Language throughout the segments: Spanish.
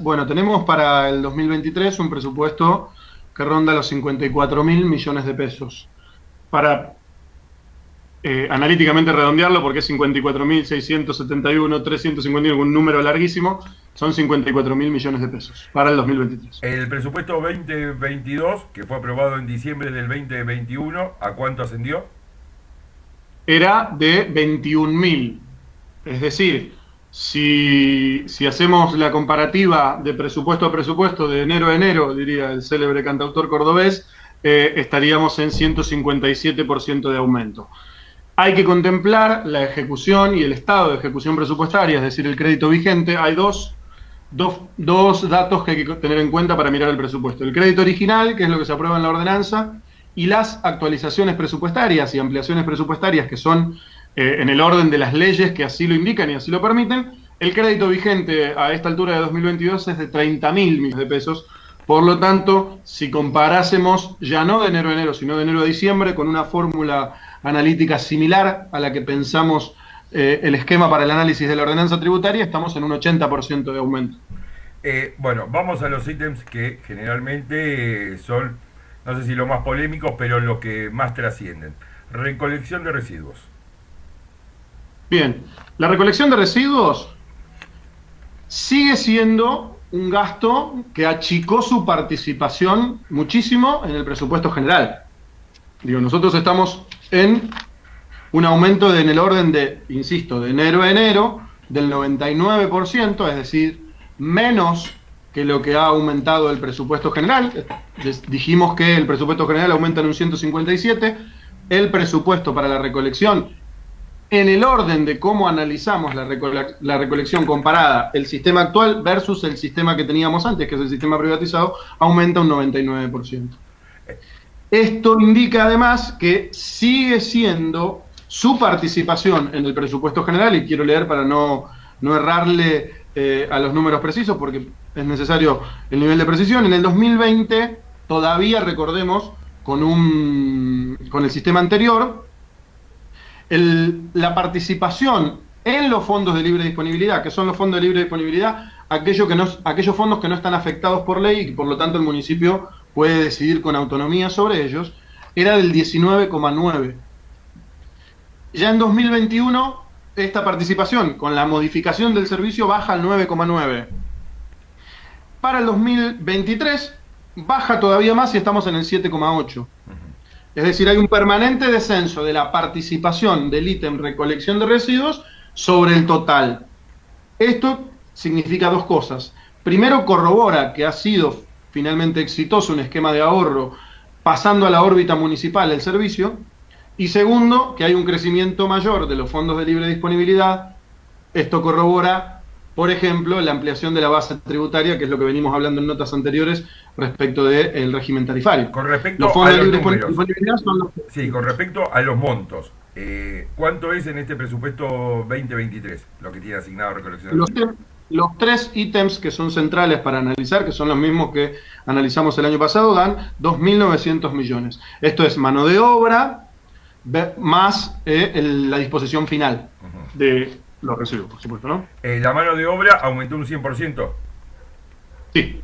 Bueno, tenemos para el 2023 un presupuesto que ronda los 54.000 millones de pesos. Para analíticamente redondearlo, porque es 54.671.351, un número larguísimo, son 54.000 millones de pesos para el 2023. El presupuesto 2022, que fue aprobado en diciembre del 2021, ¿a cuánto ascendió? Era de 21.000. Es decir, si hacemos la comparativa de presupuesto a presupuesto de enero a enero, diría el célebre cantautor cordobés, estaríamos en 157% de aumento. Hay que contemplar la ejecución y el estado de ejecución presupuestaria, es decir, el crédito vigente. Hay dos datos que hay que tener en cuenta para mirar el presupuesto. El crédito original, que es lo que se aprueba en la ordenanza, y las actualizaciones presupuestarias y ampliaciones presupuestarias, que son en el orden de las leyes que así lo indican y así lo permiten. El crédito vigente a esta altura de 2022 es de 30.000 millones de pesos. Por lo tanto, si comparásemos ya no de enero a enero, sino de enero a diciembre, con una fórmula analítica similar a la que pensamos el esquema para el análisis de la ordenanza tributaria, estamos en un 80% de aumento. Bueno, vamos a los ítems que generalmente son, no sé si los más polémicos, pero los que más trascienden. Recolección de residuos. Bien, la recolección de residuos sigue siendo un gasto que achicó su participación muchísimo en el presupuesto general. Digo, nosotros estamos en un aumento en el orden de, insisto, de enero a enero, del 99%, es decir, menos que lo que ha aumentado el presupuesto general. Dijimos que el presupuesto general aumenta en un 157, el presupuesto para la recolección, en el orden de cómo analizamos la recolección comparada el sistema actual versus el sistema que teníamos antes, que es el sistema privatizado, aumenta un 99%. Esto indica además que sigue siendo su participación en el presupuesto general, y quiero leer para no errarle a los números precisos, porque es necesario el nivel de precisión. En el 2020, todavía recordemos, con el sistema anterior, la participación en los fondos de libre disponibilidad, que son los fondos de libre disponibilidad, aquellos fondos que no están afectados por ley y que por lo tanto el municipio puede decidir con autonomía sobre ellos, era del 19,9%. Ya en 2021, esta participación, con la modificación del servicio, baja al 9,9%. Para el 2023, baja todavía más y estamos en el 7,8%. Es decir, hay un permanente descenso de la participación del ítem recolección de residuos sobre el total. Esto significa dos cosas. Primero, corrobora que ha sido finalmente exitoso un esquema de ahorro pasando a la órbita municipal el servicio. Y segundo, que hay un crecimiento mayor de los fondos de libre disponibilidad. Esto corrobora, por ejemplo, la ampliación de la base tributaria, que es lo que venimos hablando en notas anteriores respecto del régimen tarifario. Con respecto Los fondos a de los libre números, disponibilidad son los... sí, con respecto a los montos, ¿cuánto es en este presupuesto 2023 lo que tiene asignado a recolección de residuos? Los tres ítems que son centrales para analizar, que son los mismos que analizamos el año pasado, dan 2.900 millones. Esto es mano de obra más la disposición final de los residuos, por supuesto, ¿no? La mano de obra aumentó un 100%, Sí.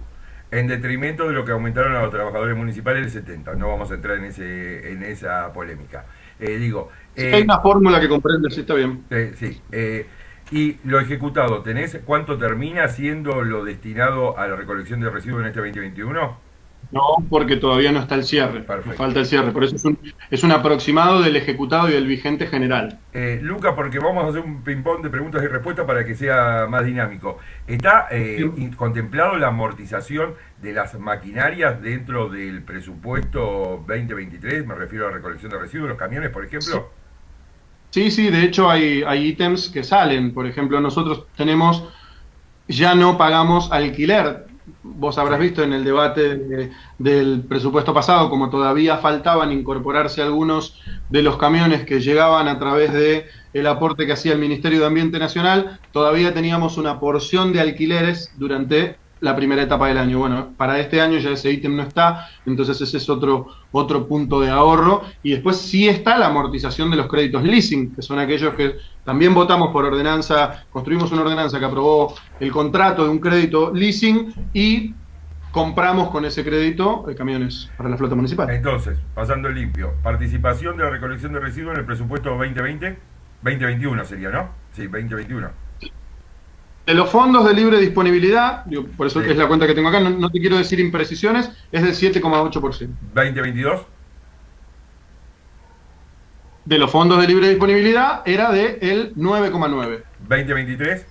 en detrimento de lo que aumentaron a los trabajadores municipales el 70%. No vamos a entrar en esa polémica. Sí, hay una fórmula que comprende, sí, está bien. Sí. Y lo ejecutado, ¿tenés cuánto termina siendo lo destinado a la recolección de residuos en este 2021? No, porque todavía no está el cierre. Perfecto. Falta el cierre, por eso es un aproximado del ejecutado y del vigente general. Luca, porque vamos a hacer un ping-pong de preguntas y respuestas para que sea más dinámico. ¿Está contemplado la amortización de las maquinarias dentro del presupuesto 2023? Me refiero a la recolección de residuos, los camiones, por ejemplo. Sí, de hecho hay ítems que salen. Por ejemplo, nosotros ya no pagamos alquiler. Vos habrás visto en el debate del presupuesto pasado, como todavía faltaban incorporarse algunos de los camiones que llegaban a través del aporte que hacía el Ministerio de Ambiente Nacional, todavía teníamos una porción de alquileres durante la primera etapa del año. Bueno, para este año ya ese ítem no está, entonces ese es otro punto de ahorro. Y después sí está la amortización de los créditos leasing, que son aquellos que también votamos por ordenanza, construimos una ordenanza que aprobó el contrato de un crédito leasing y compramos con ese crédito camiones para la flota municipal. Entonces, pasando limpio, participación de la recolección de residuos en el presupuesto 2020, 2021 sería, ¿no? Sí, 2021. De los fondos de libre disponibilidad, digo, por eso Sí. es la cuenta que tengo acá, no te quiero decir imprecisiones, es del 7,8%. 2022, De los fondos de libre disponibilidad era del 9,9%. 2023,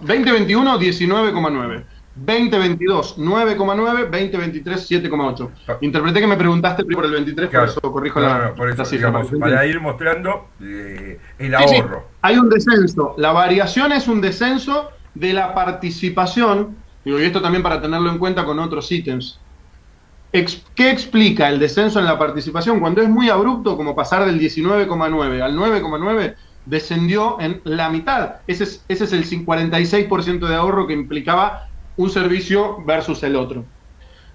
2021, 19,9%. 2022, 9,9%. 2023, 7,8%. Interpreté que me preguntaste por el 23, claro, por eso corrijo por eso, la cifra. digamos, para ir mostrando el Sí, ahorro. hay un descenso. La variación es un descenso de la participación, digo, y esto también para tenerlo en cuenta con otros ítems. ¿Qué explica el descenso en la participación? Cuando es muy abrupto, como pasar del 19,9 al 9,9, descendió en la mitad. Ese es el 46% de ahorro que implicaba un servicio versus el otro.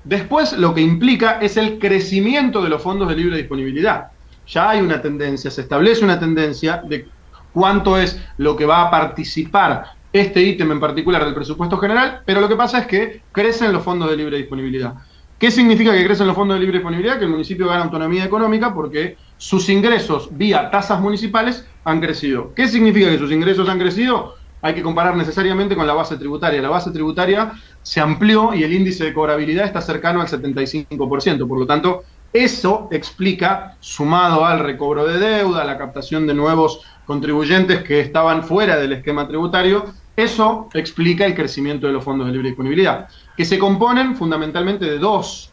Después, lo que implica es el crecimiento de los fondos de libre disponibilidad. Ya hay una tendencia, se establece una tendencia de cuánto es lo que va a participar este ítem en particular del presupuesto general, pero lo que pasa es que crecen los fondos de libre disponibilidad. ¿Qué significa que crecen los fondos de libre disponibilidad? Que el municipio gana autonomía económica porque sus ingresos vía tasas municipales han crecido. ¿Qué significa que sus ingresos han crecido? Hay que comparar necesariamente con la base tributaria. La base tributaria se amplió y el índice de cobrabilidad está cercano al 75%. Por lo tanto, eso explica, sumado al recobro de deuda, la captación de nuevos contribuyentes que estaban fuera del esquema tributario, eso explica el crecimiento de los fondos de libre disponibilidad, que se componen fundamentalmente de dos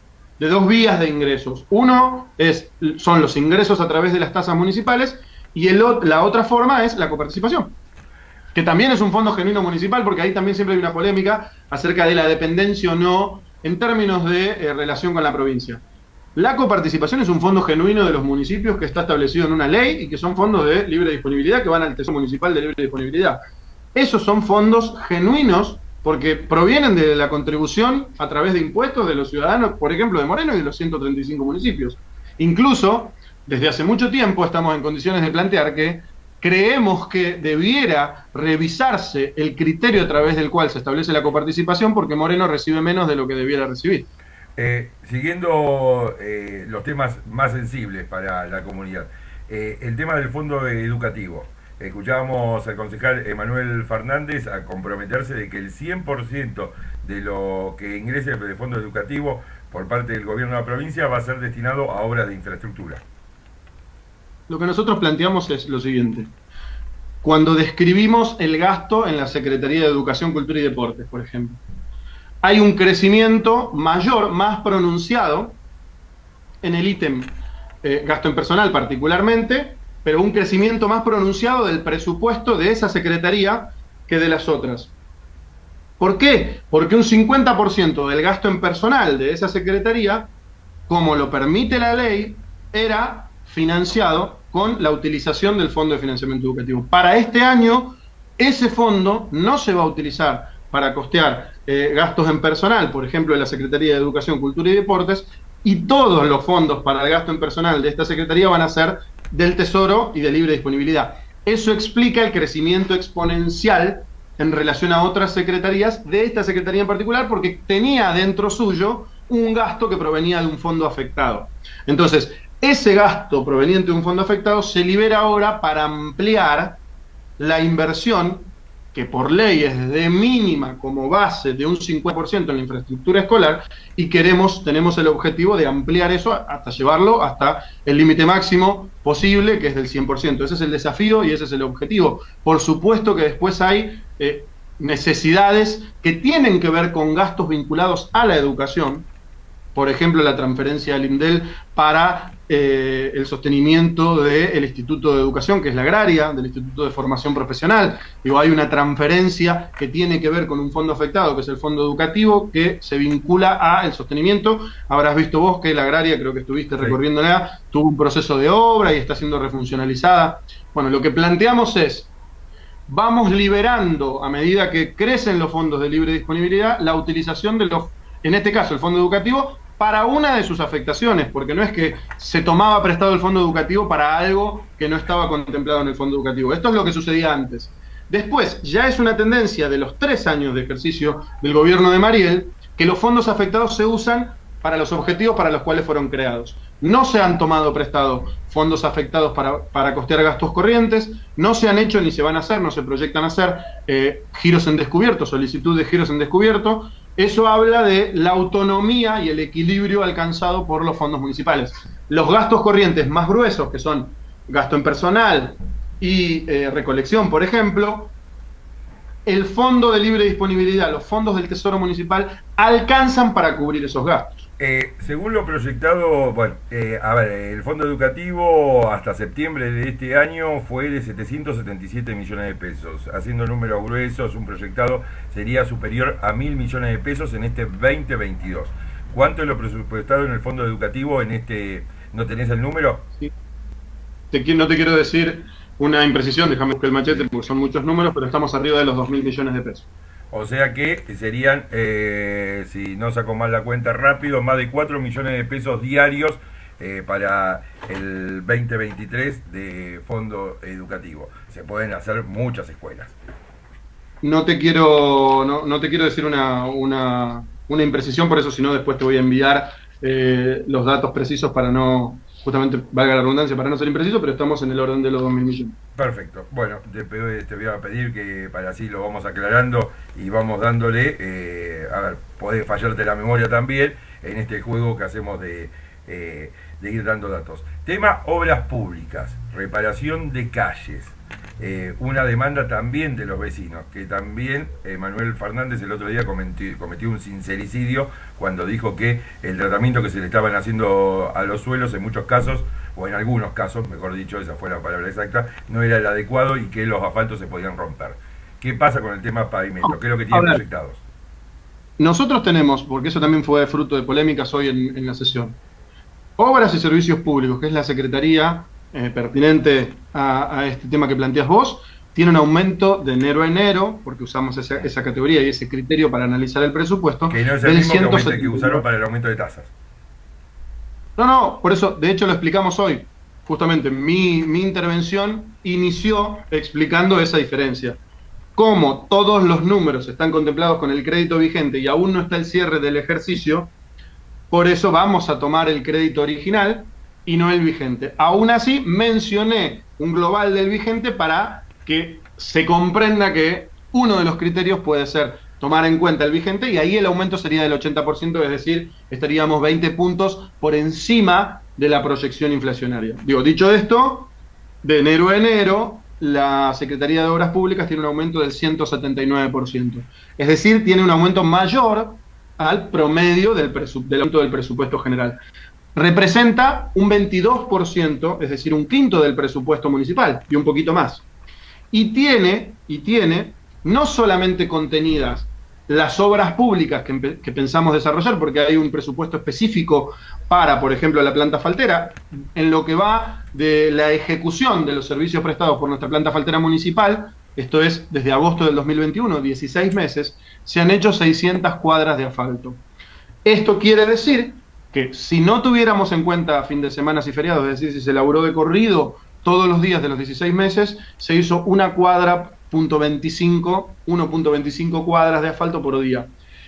vías de ingresos. Uno son los ingresos a través de las tasas municipales y la otra forma es la coparticipación, que también es un fondo genuino municipal, porque ahí también siempre hay una polémica acerca de la dependencia o no en términos de relación con la provincia. La coparticipación es un fondo genuino de los municipios que está establecido en una ley y que son fondos de libre disponibilidad que van al Tesoro Municipal de Libre Disponibilidad. Esos son fondos genuinos porque provienen de la contribución a través de impuestos de los ciudadanos, por ejemplo, de Moreno y de los 135 municipios. Incluso, desde hace mucho tiempo estamos en condiciones de plantear que creemos que debiera revisarse el criterio a través del cual se establece la coparticipación porque Moreno recibe menos de lo que debiera recibir. Siguiendo los temas más sensibles para la comunidad, el tema del fondo educativo. Escuchábamos al concejal Emanuel Fernández a comprometerse de que el 100% de lo que ingrese de fondo educativo por parte del gobierno de la provincia va a ser destinado a obras de infraestructura. Lo que nosotros planteamos es lo siguiente. Cuando describimos el gasto en la Secretaría de Educación, Cultura y Deportes, por ejemplo, hay un crecimiento mayor, más pronunciado en el ítem gasto en personal particularmente, pero un crecimiento más pronunciado del presupuesto de esa secretaría que de las otras. ¿Por qué? Porque un 50% del gasto en personal de esa secretaría, como lo permite la ley, era financiado con la utilización del Fondo de Financiamiento Educativo. Para este año, ese fondo no se va a utilizar para costear gastos en personal, por ejemplo, de la Secretaría de Educación, Cultura y Deportes, y todos los fondos para el gasto en personal de esta secretaría van a ser del Tesoro y de libre disponibilidad. Eso explica el crecimiento exponencial en relación a otras secretarías de esta secretaría en particular, porque tenía dentro suyo un gasto que provenía de un fondo afectado. Entonces, ese gasto proveniente de un fondo afectado se libera ahora para ampliar la inversión que por ley es de mínima como base de un 50% en la infraestructura escolar, y tenemos el objetivo de ampliar eso hasta llevarlo hasta el límite máximo posible, que es del 100%. Ese es el desafío y ese es el objetivo. Por supuesto que después hay necesidades que tienen que ver con gastos vinculados a la educación, por ejemplo, la transferencia al INDEL para el sostenimiento del Instituto de Educación, que es la agraria, del Instituto de Formación Profesional. Digo, hay una transferencia que tiene que ver con un fondo afectado, que es el fondo educativo, que se vincula al sostenimiento. Habrás visto vos que la agraria, creo que estuviste recorriéndola, tuvo un proceso de obra y está siendo refuncionalizada. Bueno, lo que planteamos es vamos liberando, a medida que crecen los fondos de libre disponibilidad, la utilización de los, en este caso, el fondo educativo, para una de sus afectaciones, porque no es que se tomaba prestado el fondo educativo para algo que no estaba contemplado en el fondo educativo. Esto es lo que sucedía antes. Después, ya es una tendencia de los 3 años de ejercicio del gobierno de Mariel, que los fondos afectados se usan para los objetivos para los cuales fueron creados. No se han tomado prestado fondos afectados para costear gastos corrientes, no se han hecho ni se van a hacer, no se proyectan hacer giros en descubierto, solicitud de giros en descubierto. Eso habla de la autonomía y el equilibrio alcanzado por los fondos municipales. Los gastos corrientes más gruesos, que son gasto en personal y recolección, por ejemplo, el fondo de libre disponibilidad, los fondos del Tesoro Municipal, alcanzan para cubrir esos gastos. Según lo proyectado, bueno, a ver, el fondo educativo hasta septiembre de este año fue de 777 millones de pesos. Haciendo números gruesos, un proyectado sería superior a 1.000 millones de pesos en este 2022. ¿Cuánto es lo presupuestado en el fondo educativo en este? ¿No tenés el número? Sí. No te quiero decir una imprecisión, déjame buscar el machete porque son muchos números, pero estamos arriba de los 2.000 millones de pesos. O sea que serían, si no saco mal la cuenta rápido, más de 4 millones de pesos diarios para el 2023 de fondo educativo. Se pueden hacer muchas escuelas. No te quiero, no te quiero decir una imprecisión, por eso si no después te voy a enviar los datos precisos para no, justamente valga la redundancia, para no ser impreciso, pero estamos en el orden de los 2.000 millones. Perfecto. Bueno, te voy a pedir que para así lo vamos aclarando y vamos dándole, a ver, podés fallarte la memoria también en este juego que hacemos de ir dando datos. Tema obras públicas, reparación de calles. Una demanda también de los vecinos, que también Manuel Fernández el otro día cometió un sincericidio cuando dijo que el tratamiento que se le estaban haciendo a los suelos en muchos casos, o en algunos casos, mejor dicho, esa fue la palabra exacta, no era el adecuado y que los asfaltos se podían romper. ¿Qué pasa con el tema pavimento? ¿Qué es lo que tienen proyectados? Nosotros tenemos, porque eso también fue fruto de polémicas hoy en la sesión, Obras y Servicios Públicos, que es la secretaría pertinente a este tema que planteas vos, tiene un aumento de enero a enero, porque usamos esa categoría y ese criterio para analizar el presupuesto. Que no es el mismo que usaron para el aumento de tasas. No, por eso, de hecho lo explicamos hoy. Justamente mi intervención inició explicando esa diferencia. Como todos los números están contemplados con el crédito vigente y aún no está el cierre del ejercicio, por eso vamos a tomar el crédito original y no el vigente. Aún así, mencioné un global del vigente para que se comprenda que uno de los criterios puede ser tomar en cuenta el vigente y ahí el aumento sería del 80%, es decir, estaríamos 20 puntos por encima de la proyección inflacionaria. Dicho esto, de enero a enero, la Secretaría de Obras Públicas tiene un aumento del 179%. Es decir, tiene un aumento mayor al promedio del aumento del presupuesto general. Representa un 22%, es decir, un quinto del presupuesto municipal y un poquito más. Y tiene no solamente contenidas las obras públicas que pensamos desarrollar, porque hay un presupuesto específico para, por ejemplo, la planta faltera, en lo que va de la ejecución de los servicios prestados por nuestra planta faltera municipal, esto es desde agosto del 2021, 16 meses, se han hecho 600 cuadras de asfalto. Esto quiere decir que si no tuviéramos en cuenta fin de semanas y feriados, es decir, si se laburó de corrido todos los días de los 16 meses, se hizo una cuadra, 1.25 cuadras de asfalto por día.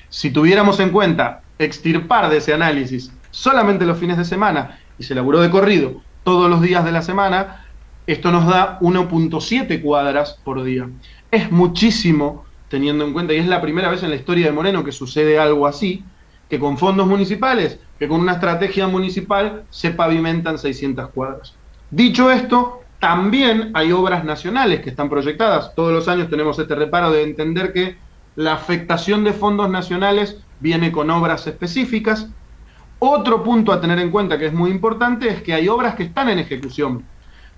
Si tuviéramos en cuenta extirpar de ese análisis solamente los fines de semana y se laburó de corrido todos los días de la semana, esto nos da 1.7 cuadras por día. Es muchísimo teniendo en cuenta, y es la primera vez en la historia de Moreno que sucede algo así, que con fondos municipales, que con una estrategia municipal se pavimentan 600 cuadras. Dicho esto, también hay obras nacionales que están proyectadas. Todos los años tenemos este reparo de entender que la afectación de fondos nacionales viene con obras específicas. Otro punto a tener en cuenta que es muy importante es que hay obras que están en ejecución.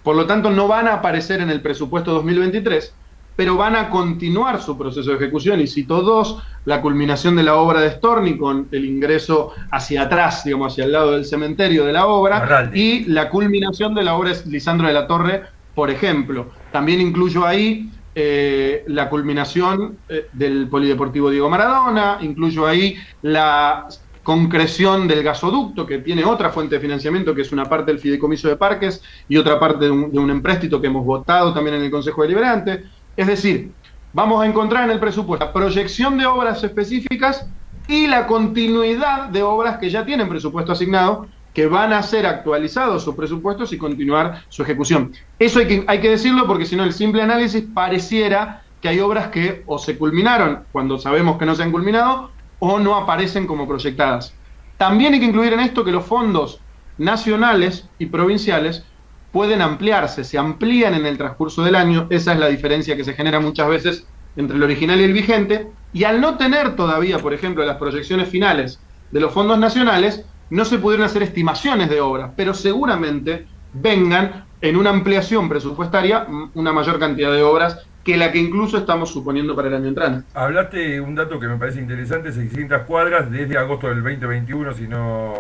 Por lo tanto, no van a aparecer en el presupuesto 2023, pero van a continuar su proceso de ejecución. Y cito dos: la culminación de la obra de Storni con el ingreso hacia atrás, digamos, hacia el lado del cementerio de la obra, Arralde. y la culminación de la obra Lisandro de la Torre, por ejemplo. También incluyo ahí la culminación del Polideportivo Diego Maradona, incluyo ahí la concreción del gasoducto, que tiene otra fuente de financiamiento, que es una parte del fideicomiso de parques y otra parte de un empréstito que hemos votado también en el Consejo Deliberante. Es decir, vamos a encontrar en el presupuesto la proyección de obras específicas y la continuidad de obras que ya tienen presupuesto asignado, que van a ser actualizados sus presupuestos y continuar su ejecución. Eso hay que decirlo, porque si no el simple análisis pareciera que hay obras que o se culminaron cuando sabemos que no se han culminado o no aparecen como proyectadas. También hay que incluir en esto que los fondos nacionales y provinciales pueden ampliarse, se amplían en el transcurso del año. Esa es la diferencia que se genera muchas veces entre el original y el vigente, y al no tener todavía, por ejemplo, las proyecciones finales de los fondos nacionales, no se pudieron hacer estimaciones de obras, pero seguramente vengan en una ampliación presupuestaria una mayor cantidad de obras que la que incluso estamos suponiendo para el año entrante. Hablaste un dato que me parece interesante, 600 cuadras desde agosto del 2021, si no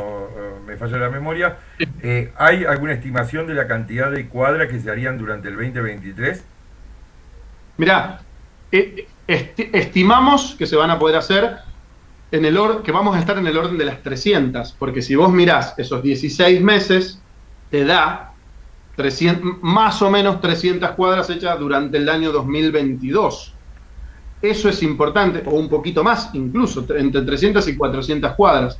me falla la memoria. ¿Hay alguna estimación de la cantidad de cuadras que se harían durante el 2023? Mirá, estimamos que se van a poder hacer que vamos a estar en el orden de las 300, porque si vos mirás esos 16 meses, te da 300, más o menos 300 cuadras hechas durante el año 2022. Eso es importante, o un poquito más, incluso, entre 300 y 400 cuadras.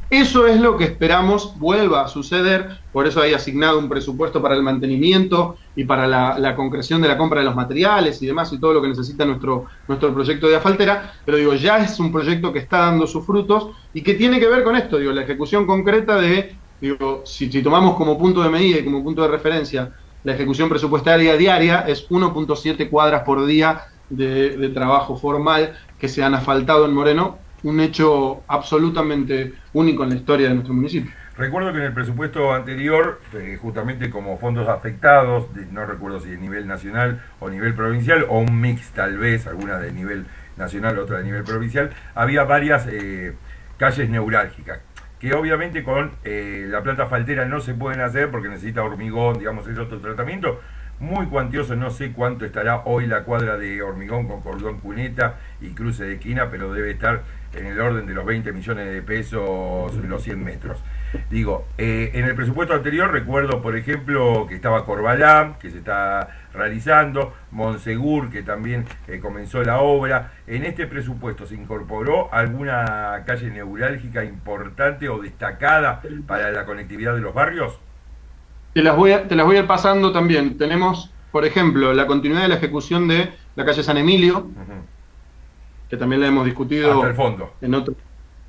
Eso es lo que esperamos vuelva a suceder, por eso hay asignado un presupuesto para el mantenimiento y para la concreción de la compra de los materiales y demás, y todo lo que necesita nuestro proyecto de asfaltera, pero digo, ya es un proyecto que está dando sus frutos y que tiene que ver con esto, digo, la ejecución concreta de, digo, si tomamos como punto de medida y como punto de referencia la ejecución presupuestaria diaria, es 1.7 cuadras por día de trabajo formal que se han asfaltado en Moreno, un hecho absolutamente único en la historia de nuestro municipio. Recuerdo que en el presupuesto anterior, justamente como fondos afectados, no recuerdo si de nivel nacional o nivel provincial, o un mix tal vez, alguna de nivel nacional, otra de nivel provincial, había varias calles neurálgicas, que obviamente con la planta asfaltera no se pueden hacer porque necesita hormigón, digamos, es otro tratamiento muy cuantioso. No sé cuánto estará hoy la cuadra de hormigón con cordón cuneta y cruce de esquina, pero debe estar en el orden de los 20 millones de pesos los 100 metros. Digo, en el presupuesto anterior recuerdo, por ejemplo, que estaba Corbalán, que se está realizando, Monsegur, que también comenzó la obra. ¿En este presupuesto se incorporó alguna calle neurálgica importante o destacada para la conectividad de los barrios? Te las voy a ir pasando también. Tenemos, por ejemplo, la continuidad de la ejecución de la calle San Emilio, que también la hemos discutido hasta el fondo.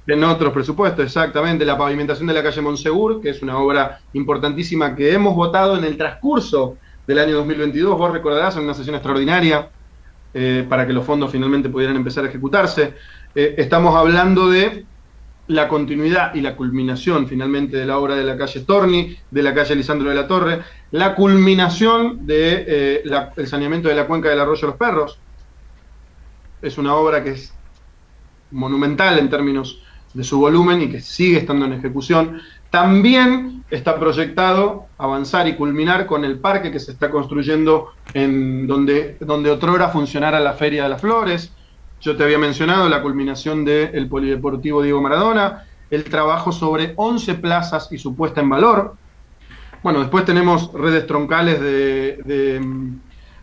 En otros presupuestos, exactamente. La pavimentación de la calle Monsegur, que es una obra importantísima que hemos votado en el transcurso del año 2022. Vos recordarás, en una sesión extraordinaria, para que los fondos finalmente pudieran empezar a ejecutarse. Estamos hablando de la continuidad y la culminación finalmente de la obra de la calle Torni, de la calle Lisandro de la Torre, la culminación de el saneamiento de la cuenca del Arroyo Los Perros. Es una obra que es monumental en términos de su volumen y que sigue estando en ejecución. También está proyectado avanzar y culminar con el parque que se está construyendo en donde otrora funcionara la Feria de las Flores. Yo te había mencionado la culminación del Polideportivo Diego Maradona, el trabajo sobre 11 plazas y su puesta en valor. Bueno, después tenemos redes troncales de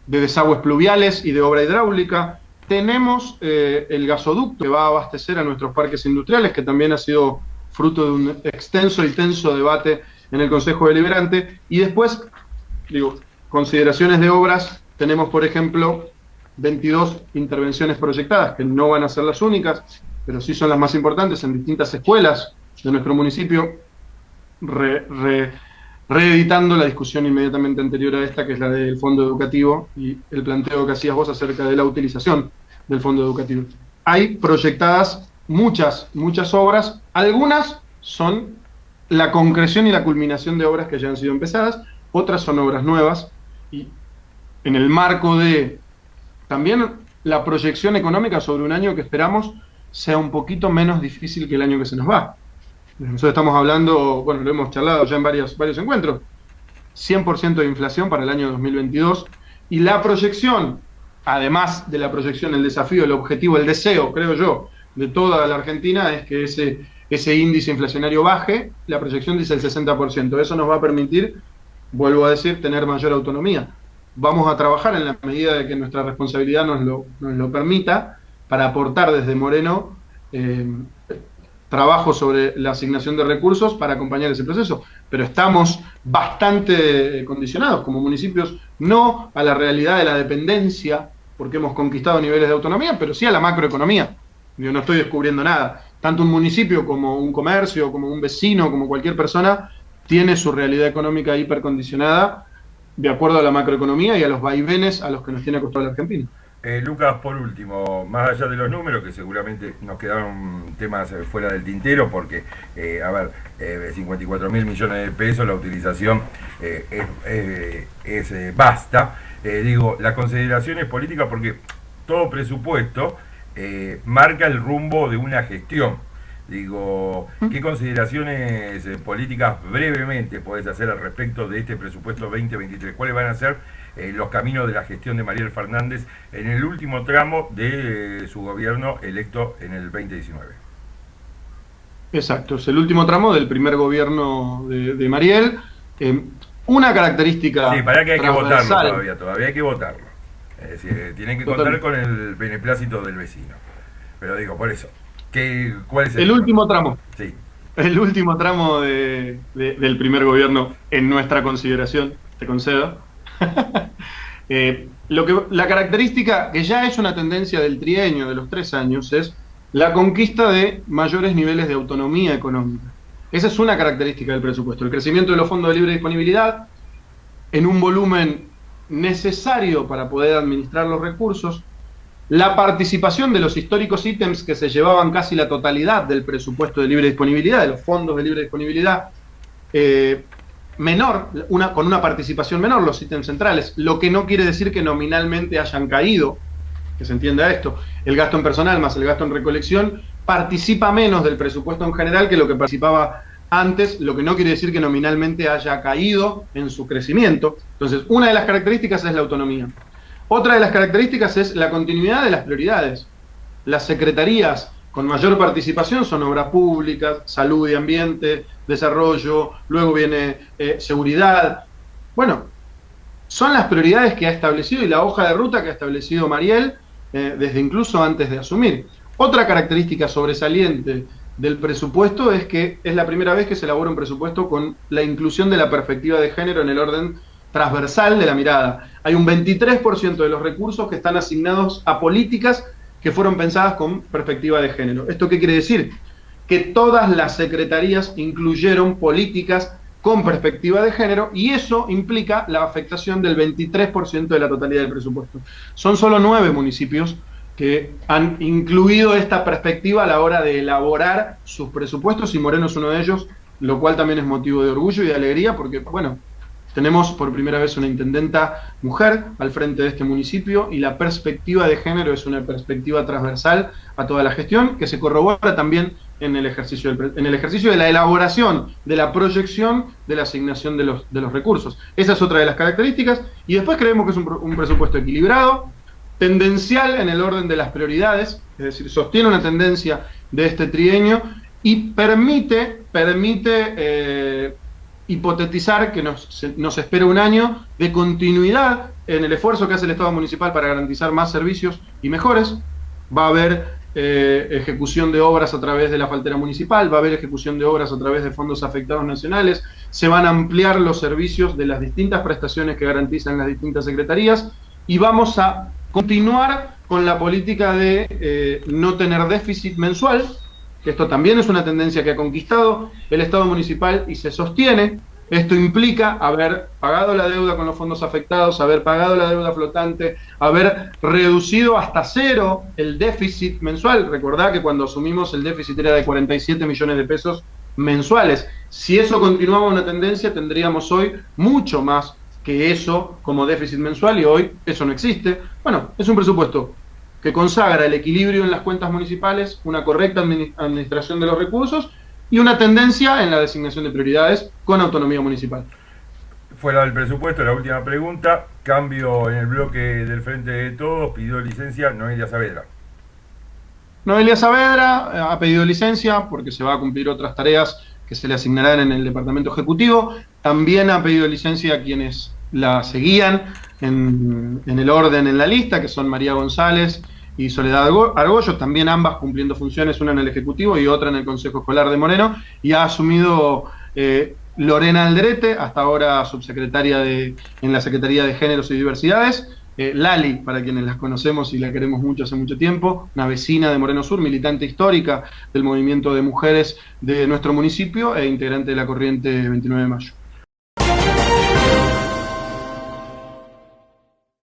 desagües pluviales y de obra hidráulica. Tenemos el gasoducto que va a abastecer a nuestros parques industriales, que también ha sido fruto de un extenso y tenso debate en el Consejo Deliberante. Y después, digo, consideraciones de obras, tenemos, por ejemplo, 22 intervenciones proyectadas, que no van a ser las únicas, pero sí son las más importantes en distintas escuelas de nuestro municipio, reeditando la discusión inmediatamente anterior a esta, que es la del fondo educativo y el planteo que hacías vos acerca de la utilización del fondo educativo. Hay proyectadas muchas obras, algunas son la concreción y la culminación de obras que ya han sido empezadas, otras son obras nuevas, y en el marco de también la proyección económica sobre un año que esperamos sea un poquito menos difícil que el año que se nos va. Nosotros estamos hablando, bueno, lo hemos charlado ya en varios encuentros, 100% de inflación para el año 2022, y la proyección además de la proyección, el desafío, el objetivo, el deseo, creo yo, de toda la Argentina es que ese índice inflacionario baje. La proyección dice el 60%. Eso nos va a permitir, vuelvo a decir, tener mayor autonomía. Vamos a trabajar en la medida de que nuestra responsabilidad nos lo permita para aportar desde Moreno trabajo sobre la asignación de recursos para acompañar ese proceso. Pero estamos bastante condicionados como municipios, no a la realidad de la dependencia, porque hemos conquistado niveles de autonomía, pero sí a la macroeconomía. Yo no estoy descubriendo nada. Tanto un municipio como un comercio, como un vecino, como cualquier persona, tiene su realidad económica hipercondicionada de acuerdo a la macroeconomía y a los vaivenes a los que nos tiene acostumbrado la Argentina. Lucas, por último, más allá de los números, que seguramente nos quedaron temas fuera del tintero, porque, 54 mil millones de pesos, la utilización es vasta. Digo, las consideraciones políticas, porque todo presupuesto marca el rumbo de una gestión. Digo, ¿qué consideraciones políticas brevemente podés hacer al respecto de este presupuesto 2023? ¿Cuáles van a ser los caminos de la gestión de Mariel Fernández en el último tramo de su gobierno electo en el 2019? Exacto, es el último tramo del primer gobierno de Mariel. Una característica... Sí, para que hay que votarlo todavía hay que votarlo. Es decir, tienen que contar con el beneplácito del vecino. Pero digo, por eso, ¿cuál es el último tramo? Sí. El último tramo del primer gobierno en nuestra consideración, te concedo. La característica que ya es una tendencia del trienio, de los 3 años, es la conquista de mayores niveles de autonomía económica. Esa es una característica del presupuesto, el crecimiento de los fondos de libre disponibilidad en un volumen necesario para poder administrar los recursos, la participación de los históricos ítems que se llevaban casi la totalidad del presupuesto de libre disponibilidad, de los fondos de libre disponibilidad, menor, con una participación menor, los ítems centrales, lo que no quiere decir que nominalmente hayan caído, que se entienda esto. El gasto en personal más el gasto en recolección participa menos del presupuesto en general que lo que participaba antes, lo que no quiere decir que nominalmente haya caído en su crecimiento. Entonces, una de las características es la autonomía. Otra de las características es la continuidad de las prioridades. Las secretarías con mayor participación son obras públicas, salud y ambiente, desarrollo, luego viene seguridad. Bueno, son las prioridades que ha establecido y la hoja de ruta que ha establecido Mariel desde incluso antes de asumir. Otra característica sobresaliente del presupuesto es que es la primera vez que se elabora un presupuesto con la inclusión de la perspectiva de género en el orden transversal de la mirada. Hay un 23% de los recursos que están asignados a políticas que fueron pensadas con perspectiva de género. ¿Esto qué quiere decir? Que todas las secretarías incluyeron políticas con perspectiva de género y eso implica la afectación del 23% de la totalidad del presupuesto. Son solo 9 municipios que han incluido esta perspectiva a la hora de elaborar sus presupuestos y Moreno es uno de ellos, lo cual también es motivo de orgullo y de alegría porque, bueno, tenemos por primera vez una intendenta mujer al frente de este municipio y la perspectiva de género es una perspectiva transversal a toda la gestión que se corrobora también en el ejercicio de la elaboración, de la proyección, de la asignación de los recursos. Esa es otra de las características y después creemos que es un presupuesto equilibrado, tendencial en el orden de las prioridades, es decir, sostiene una tendencia de este trienio y permite hipotetizar que nos espera un año de continuidad en el esfuerzo que hace el Estado municipal para garantizar más servicios y mejores. Va a haber ejecución de obras a través de la faltera municipal, va a haber ejecución de obras a través de fondos afectados nacionales, se van a ampliar los servicios de las distintas prestaciones que garantizan las distintas secretarías y vamos a continuar con la política de no tener déficit mensual, que esto también es una tendencia que ha conquistado el Estado municipal y se sostiene. Esto implica haber pagado la deuda con los fondos afectados, haber pagado la deuda flotante, haber reducido hasta cero el déficit mensual. Recordá que cuando asumimos el déficit era de 47 millones de pesos mensuales. Si eso continuaba una tendencia, tendríamos hoy mucho más que eso como déficit mensual y hoy eso no existe. Bueno, es un presupuesto que consagra el equilibrio en las cuentas municipales, una correcta administración de los recursos y una tendencia en la designación de prioridades con autonomía municipal. Fuera del presupuesto, la última pregunta. Cambio en el bloque del Frente de Todos. Pidió licencia Noelia Saavedra. Noelia Saavedra ha pedido licencia porque se va a cumplir otras tareas que se le asignarán en el Departamento Ejecutivo. También ha pedido licencia a quienes la seguían en el orden en la lista, que son María González y Soledad Argollo, también ambas cumpliendo funciones, una en el Ejecutivo y otra en el Consejo Escolar de Moreno, y ha asumido Lorena Alderete, hasta ahora subsecretaria en la Secretaría de Géneros y Diversidades. Lali, para quienes las conocemos y la queremos mucho hace mucho tiempo, una vecina de Moreno Sur, militante histórica del movimiento de mujeres de nuestro municipio e integrante de la corriente 29 de Mayo.